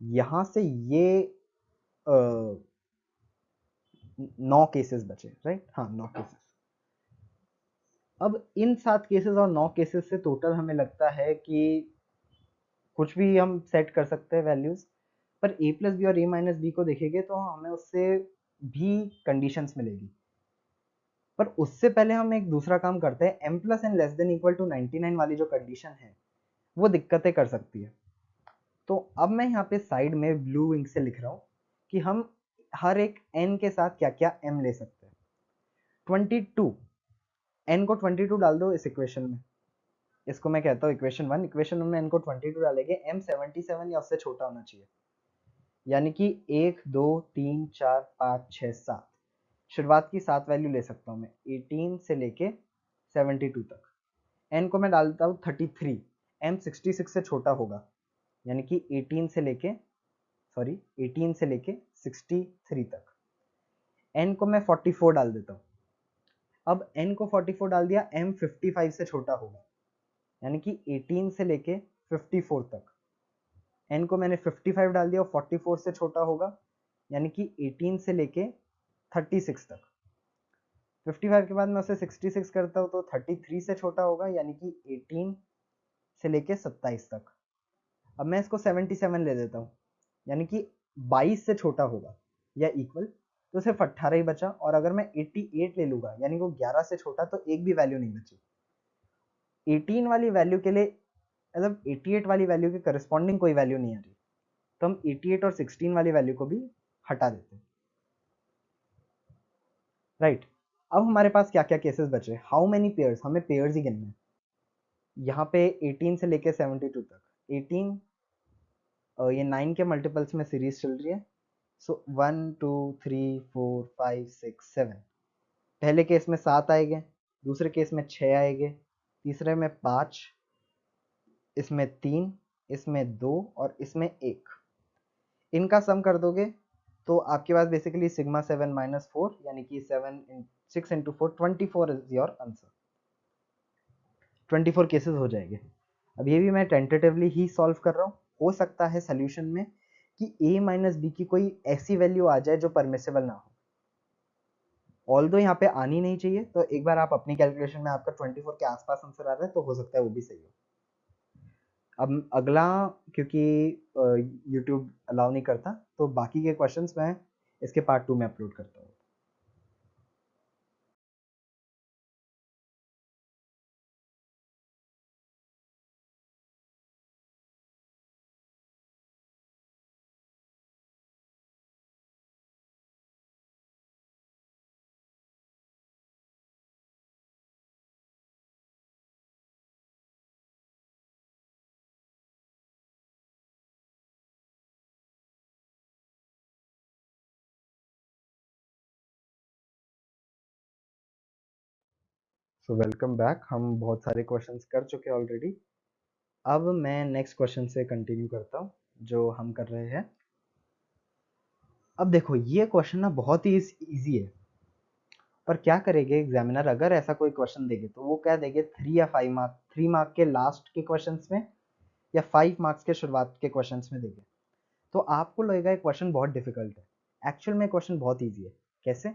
यहाँ से ये 9 केसेस बचे, राइट? हाँ, 9 केसेस। अब इन 7 केसेस और 9 केसेस से टोटल हमें लगता है कि कुछ भी हम सेट कर सकते हैं वैल्यूज, पर a प्लस बी और a माइनस बी को देखेंगे तो हमें उससे भी कंडीशंस मिलेगी। पर उससे पहले हम एक दूसरा काम करते हैं, m plus n less than equal to 99 वाली जो कंडीशन है वो दिक्कतें कर सकती है। तो अब मैं यहाँ पे साइड में ब्लू इंक से लिख रहा हूँ कि हम हर एक n के साथ क्या क्या m ले सकते हैं। 22, n को 22 डाल दो इस इक्वेशन में, इसको मैं कहता हूँ इक्वेशन 1। इक्वेशन 1 में n को 22 डालेंगे, m 77 या उससे छोटा होना चाहिए, यानी कि 1 2 3 4 5 6 7, शुरुआत की 7 वैल्यू ले सकता हूँ मैं 18 से लेके 72 तक। n को मैं डालता हूँ 33, m 66 से छोटा होगा, यानी कि 18 से लेके 63 तक। n को मैं 44 डाल देता हूँ। अब n को 44 डाल दिया, m 55 से छोटा होगा, यानी कि 18 से लेके 54 तक। n को मैंने 55 डाल दिया और 44 से छोटा होगा, यानी कि 18 से लेके 36 तक। 55 के बाद मैं उसे 66 करता हूँ तो 33 से छोटा होगा, यानी कि 18 से लेके 27 तक। अब मैं इसको 77 ले देता हूँ, यानी कि 22 से छोटा होगा या इक्वल, तो सिर्फ 18 ही बचा। और अगर मैं 88 ले लूंगा, यानी वो 11 से छोटा, तो एक भी वैल्यू नहीं बची। 18 वाली वैल्यू के लिए, मतलब 88 वाली वैल्यू के करस्पॉन्डिंग कोई वैल्यू नहीं आ रही, तो हम 88 और 16 वाली वैल्यू को भी हटा देते हैं, राइट? अब हमारे पास क्या क्या केसेस बचे, हाउ मेनी पेयर्स, हमें पेयर्स ही गिनने हैं। यहाँ पे 18 से लेके 72 तक, 18 ये 9 के मल्टीपल्स में सीरीज चल रही है, सो 1 2 3 4 5 6 7। पहले केस में 7 आएंगे, दूसरे केस में 6 आएंगे, तीसरे में 5, इसमें 3, इसमें 2 और इसमें 1। इनका सम कर दोगे तो आपके पास बेसिकली सिग्मा 7 माइनस 4, यानी कि 6 into 4 24 is your answer. 24 cases हो जाएंगे। अब ये भी मैं टेंटेटिवली ही सॉल्व कर रहा हूँ, हो सकता है सोल्यूशन में कि a माइनस बी की कोई ऐसी वैल्यू आ जाए जो परमिसेबल ना हो। ऑल्दो यहाँ पे आनी नहीं चाहिए, तो एक बार आप अपनी कैलकुलेशन में आपका 24 के आसपास आंसर आ रहा है तो हो सकता है वो भी सही हो। अब अगला, क्योंकि यूट्यूब अलाउ नहीं करता, तो बाकी के क्वेश्चंस मैं इसके पार्ट 2 में अपलोड करता हूँ। So welcome back. हम बहुत सारे क्वेश्चंस कर चुके हैं ऑलरेडी। अब मैं नेक्स्ट क्वेश्चन से कंटिन्यू करता हूँ जो हम कर रहे हैं। अब देखो, ये क्वेश्चन ना बहुत ही इजी है, पर क्या करेंगे एग्जामिनर, अगर ऐसा कोई क्वेश्चन देंगे तो वो क्या देंगे, 3 या 5 मार्क, 3 मार्क के लास्ट के क्वेश्चंस में या 5 मार्क्स के शुरुआत के क्वेश्चंस में देंगे, तो आपको लगेगा ये क्वेश्चन बहुत डिफिकल्ट है। एक्चुअल में क्वेश्चन बहुत ईजी है। कैसे?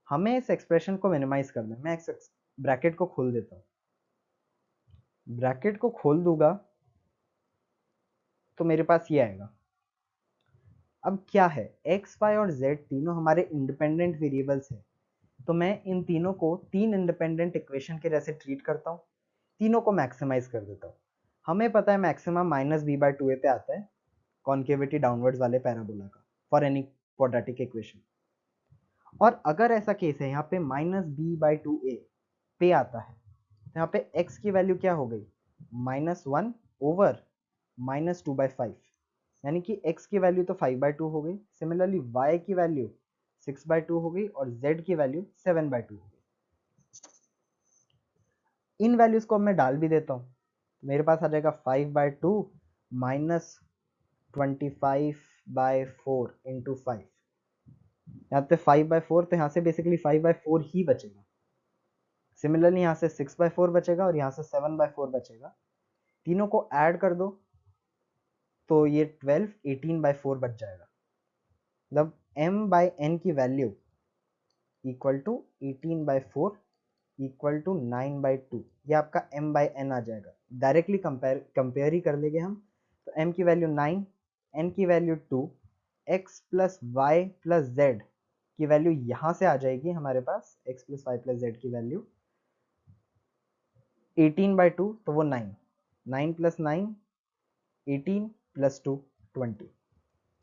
हमें इस एक्सप्रेशन को मिनिमाइज करना है। मैं ब्रैकेट को खोल देता हूँ, ब्रैकेट को खोल दूंगा तो मेरे पास ये आएगा। अब क्या है, x, y और z तीनों हमारे इंडिपेंडेंट वेरिएबल्स हैं, तो मैं इन तीनों को 3 इंडिपेंडेंट इक्वेशन के जैसे ट्रीट करता हूँ, तीनों को मैक्सिमाइज कर देता हूँ। हमें पता है maximum minus B by 2a पे आता है कॉन्केविटी डाउनवर्ड्स वाले पैराबोला का, फॉर एनी क्वाड्रेटिक इक्वेशन। और अगर ऐसा केस है यहाँ पे माइनस बी बाई 2a पे आता है, तो यहाँ पे x की वैल्यू क्या हो गई, -1 ओवर -2/5, यानी कि x की वैल्यू तो 5/2 हो गई। सिमिलरली y की वैल्यू 6/2 हो गई और z की वैल्यू 7/2 हो गई। इन वैल्यूज को मैं डाल भी देता हूँ, मेरे पास आ जाएगा 5/2 माइनस 25/4 इंटू 5। यहाँ पे 5/4, तो यहाँ से बेसिकली 5/4 ही बचेगा। सिमिलरली यहाँ से 6/4 बचेगा और यहाँ से 7/4 बचेगा। तीनों को ऐड कर दो तो ये 12 18/4 बच जाएगा। मतलब m/n की value equal to 18/4 equal to 9/2, ये आपका m/n आ जाएगा। डायरेक्टली कंपेयर ही कर लेंगे हम। तो m की वैल्यू 9, n की value 2, x plus y plus z की वैल्यू यहाँ से आ जाएगी हमारे पास, x plus y plus z की वैल्यू 18/2, तो वो 9, 9 प्लस 9 18 प्लस 2 20।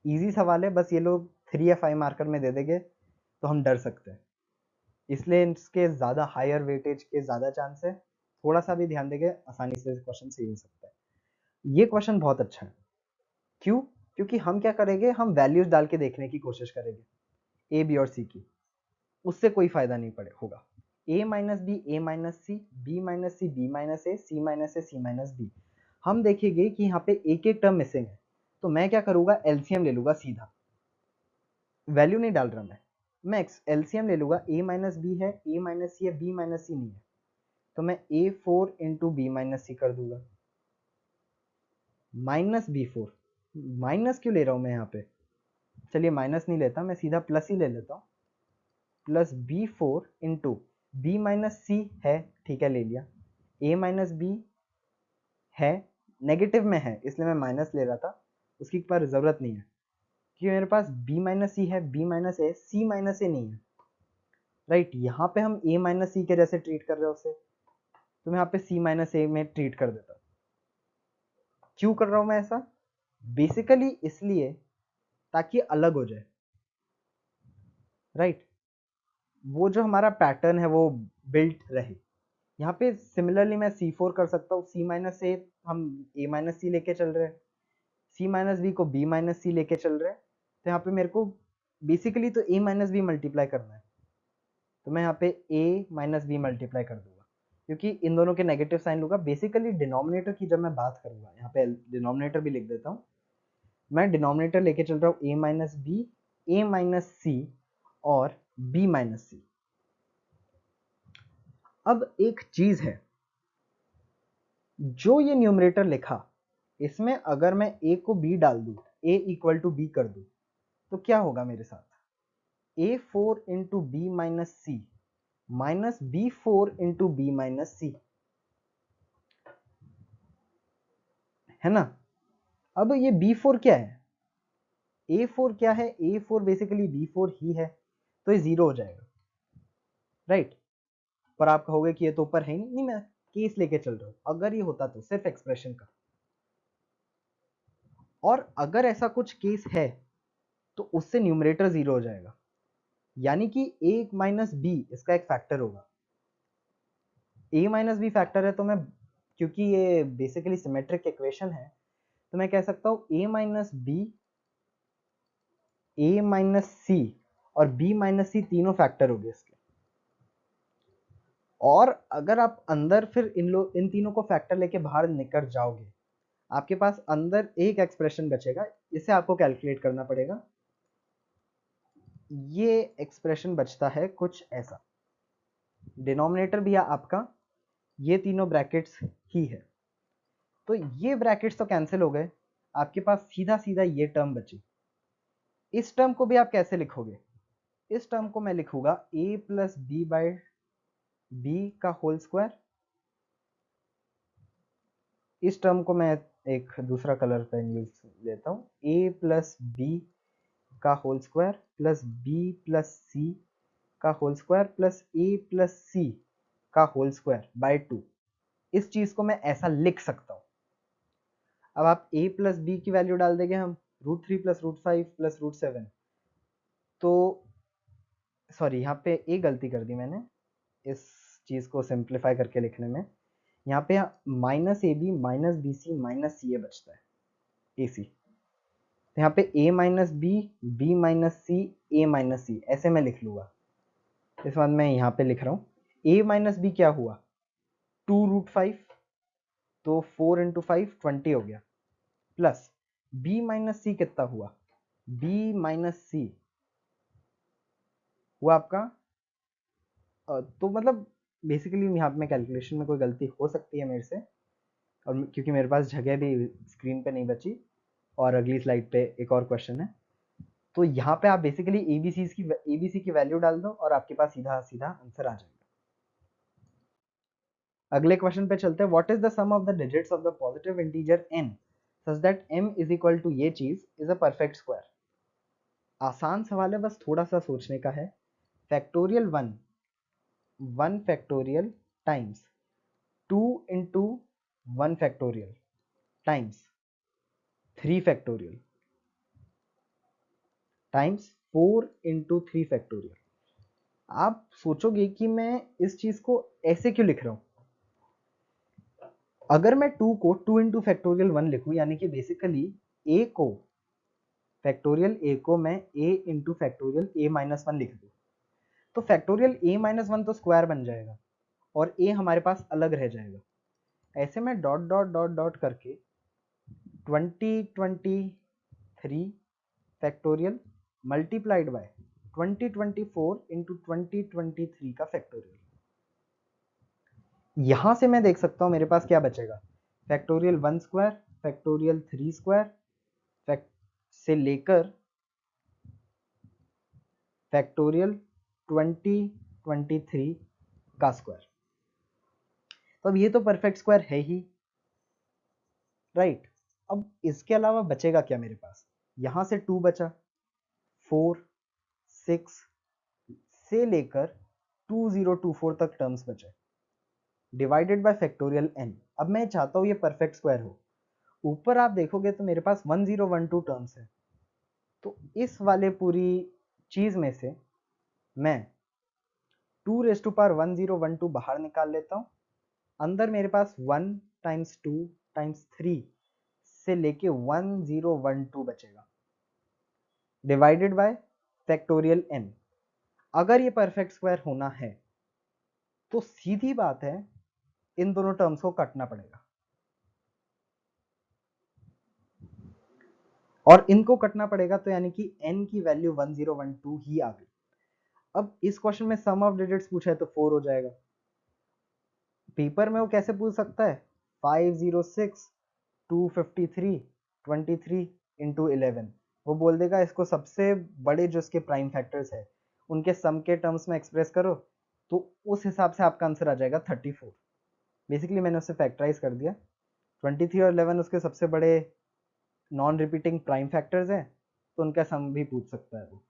ईजी सवाल है, बस ये लोग 3 या 5 मार्कर में दे देंगे तो हम डर सकते हैं, इसलिए इसके ज़्यादा हायर वेटेज के ज़्यादा चांस है। थोड़ा सा भी ध्यान देंगे आसानी से क्वेश्चन सही हो सकता है। ये क्वेश्चन बहुत अच्छा है। क्यों? क्योंकि हम क्या करेंगे, हम वैल्यूज डाल के देखने की कोशिश करेंगे ए बी और सी की, उससे कोई फायदा नहीं पड़े होगा। a minus b, a minus c, b minus c, b minus a, c minus a, c minus b. हम देखेंगे कि यहाँ पे एक एक टर्म मिसिंग है, तो मैं क्या करूंगा, एलसीएम ले लूंगा सीधा, वैल्यू नहीं डाल रहा मैं एलसीएम ले लूंगा। a माइनस बी है, a माइनस सी है, b माइनस सी नहीं है, तो मैं a4 इंटू बी माइनस सी कर दूंगा, माइनस b4। माइनस क्यों ले रहा हूं मैं यहाँ पे, चलिए माइनस नहीं लेता, मैं सीधा प्लस ही ले लेता हूँ। Plus b4 into B minus C है, ठीक है ले लिया, a माइनस बी है, नेगेटिव में है इसलिए मैं माइनस ले रहा था, उसकी पर जरूरत नहीं है क्योंकि मेरे पास b माइनस सी है, b माइनस ए, c माइनस ए नहीं है। राइट, यहाँ पे हम a माइनस सी के जैसे ट्रीट कर रहे हो उसे, तो मैं यहाँ पे c माइनस ए में ट्रीट कर देता हूँ। क्यों कर रहा हूँ मैं ऐसा, बेसिकली इसलिए ताकि अलग हो जाए। राइट, वो जो हमारा पैटर्न है वो बिल्ट रहे। यहाँ पे सिमिलरली मैं C4 कर सकता हूँ, C माइनस ए हम A माइनस सी लेके चल रहे हैं, C माइनस बी को B माइनस सी लेके चल रहे हैं, तो यहाँ पे मेरे को बेसिकली तो A माइनस बी मल्टीप्लाई करना है, तो मैं यहाँ पे A माइनस बी मल्टीप्लाई कर दूंगा क्योंकि इन दोनों के नेगेटिव साइन लूंगा। बेसिकली डिनोमिनेटर की जब मैं बात करूंगा, यहाँ पे डिनोमिनेटर भी लिख देता हूँ, मैं डिनोमिनेटर लेके चल रहा हूँ A minus B, A minus C और B माइनस सी। अब एक चीज है, जो ये न्यूमरेटर लिखा, इसमें अगर मैं a को b डाल दूं, a इक्वल टू बी कर दूं, तो क्या होगा मेरे साथ, a4 into B minus C minus b4 into B minus C, है ना। अब ये b4 क्या है, a4 क्या है, a4 बेसिकली b4 ही है, तो ये जीरो हो जाएगा। राइट, पर आप कहोगे कि ये तो ऊपर है नहीं, नहीं मैं केस लेके चल रहा हूं, अगर ये होता तो सिर्फ एक्सप्रेशन का, और अगर ऐसा कुछ केस है तो उससे न्यूमरेटर जीरो हो जाएगा, यानी कि a माइनस बी इसका एक फैक्टर होगा। a माइनस बी फैक्टर है तो मैं, क्योंकि ये बेसिकली सिमेट्रिक इक्वेशन है, तो मैं कह सकता हूँ a minus B, a minus C और b माइनस सी तीनों फैक्टर हो गए इसके। और अगर आप अंदर फिर इन तीनों को फैक्टर लेके बाहर निकल जाओगे, आपके पास अंदर एक एक्सप्रेशन बचेगा, इसे आपको कैलकुलेट करना पड़ेगा। ये एक्सप्रेशन बचता है कुछ ऐसा, डिनोमिनेटर भी है आपका, ये तीनों ब्रैकेट्स ही है, तो ये ब्रैकेट्स तो कैंसिल हो गए, आपके पास सीधा सीधा ये टर्म बची। इस टर्म को भी आप कैसे लिखोगे, इस टर्म को मैं लिखूंगा a plus b by b का होल स्क्वायर। इस टर्म को मैं एक दूसरा कलर पेन यूज लेता हूँ, a प्लस बी का whole square plus b plus C का whole square plus a plus C का होल स्क्वायर बाय 2। इस चीज को मैं ऐसा लिख सकता हूँ। अब आप a प्लस बी की वैल्यू डाल देंगे हम, √3 प्लस √5 प्लस √7, तो सॉरी यहाँ पे एक गलती कर दी मैंने इस चीज को सिंप्लीफाई करके लिखने में, यहाँ पे minus A B minus B C minus C A बचता है, ए सी, तो यहाँ पे a minus B, B minus C, A minus C, ऐसे मैं लिख लूंगा। इस बाद मैं यहाँ पे लिख रहा हूँ a माइनस बी क्या हुआ, 2√5, तो 4 इंटू 5 20 हो गया, प्लस b माइनस सी कितना हुआ, b माइनस सी हुआ आपका तो मतलब बेसिकली यहाँ पे कैलकुलेशन में कोई गलती हो सकती है मेरे से, और क्योंकि मेरे पास जगह भी स्क्रीन पे नहीं बची, और अगली स्लाइड पे एक और क्वेश्चन है। तो यहाँ पे आप बेसिकली एबीसी की वैल्यू डाल दो और आपके पास सीधा सीधा आंसर आ जाएगा। अगले क्वेश्चन पे चलते हैं। What is the sum of the digits of the positive integer n such that m is equal to ये चीज इज अ परफेक्ट स्क्वायर। आसान सवाल है, बस थोड़ा सा सोचने का है। Factorial 1 factorial times 2 into 1 factorial times 3 factorial times 4 into 3 factorial. आप सोचोगे कि मैं इस चीज को ऐसे क्यों लिख रहा हूं। अगर मैं 2 को 2 इंटू फैक्टोरियल 1 लिखूं, यानी कि बेसिकली a को फैक्टोरियल a को मैं a into factorial a minus 1 लिख दूं, तो फैक्टोरियल a माइनस 1 तो स्क्वायर बन जाएगा और a हमारे पास अलग रह जाएगा। ऐसे में डॉट डॉट डॉट डॉट करके 2023 फैक्टोरियल मल्टीप्लाइड बाय 2024 इंटू 2023 का फैक्टोरियल। यहां से मैं देख सकता हूं मेरे पास क्या बचेगा। फैक्टोरियल 1 स्क्वायर, फैक्टोरियल 3 स्क्वायर से लेकर फैक्टोरियल 2023 का स्क्वायर। तो अब ये तो परफेक्ट स्क्वायर है ही, राइट। अब इसके अलावा बचेगा क्या मेरे पास। यहां से 2 बचा, 4 6 से लेकर 2024 तक टर्म्स बचे डिवाइडेड बाय फैक्टोरियल n। अब मैं चाहता हूं ये परफेक्ट स्क्वायर हो। ऊपर आप देखोगे तो मेरे पास 1012 टर्म्स है, तो इस वाले पूरी चीज में से मैं 2 रेज टू पावर 1012 बाहर निकाल लेता हूं। अंदर मेरे पास 1 टाइम्स 2 टाइम्स 3 से लेके 1012 बचेगा डिवाइडेड बाय फैक्टोरियल n। अगर ये परफेक्ट स्क्वायर होना है तो सीधी बात है इन दोनों टर्म्स को काटना पड़ेगा, और इनको कटना पड़ेगा तो यानी कि n की वैल्यू 1012 ही आ गई। अब इस क्वेश्चन में सम ऑफ डिजिट्स पूछा है तो 4 हो जाएगा। पेपर में वो कैसे पूछ सकता है, 506 253 23 इंटू 11। वो बोल देगा इसको सबसे बड़े जो इसके प्राइम फैक्टर्स है उनके सम के टर्म्स में एक्सप्रेस करो, तो उस हिसाब से आपका आंसर आ जाएगा 34। बेसिकली मैंने उसे फैक्टराइज कर दिया। 23 और 11 उसके सबसे बड़े नॉन रिपीटिंग प्राइम फैक्टर्स हैं, तो उनका सम भी पूछ सकता है वो।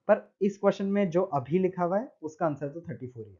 पर इस क्वेश्चन में जो अभी लिखा हुआ है उसका आंसर तो 34 ही है।